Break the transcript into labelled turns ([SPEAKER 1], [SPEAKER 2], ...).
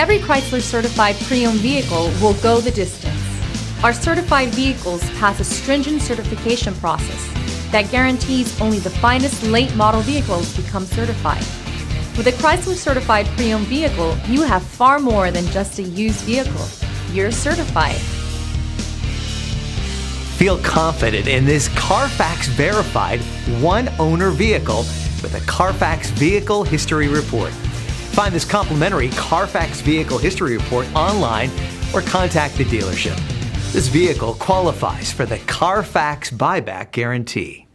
[SPEAKER 1] Every Chrysler certified pre-owned vehicle will go the distance. Our certified vehicles pass a stringent certification process that guarantees only the finest late model vehicles become certified. With a Chrysler certified pre-owned vehicle, you have far more than just a used vehicle. You're certified.
[SPEAKER 2] Feel confident in this Carfax verified one-owner vehicle with a Carfax Vehicle History Report. Find this complimentary Carfax Vehicle History Report online or contact the dealership. This vehicle qualifies for the Carfax Buyback Guarantee.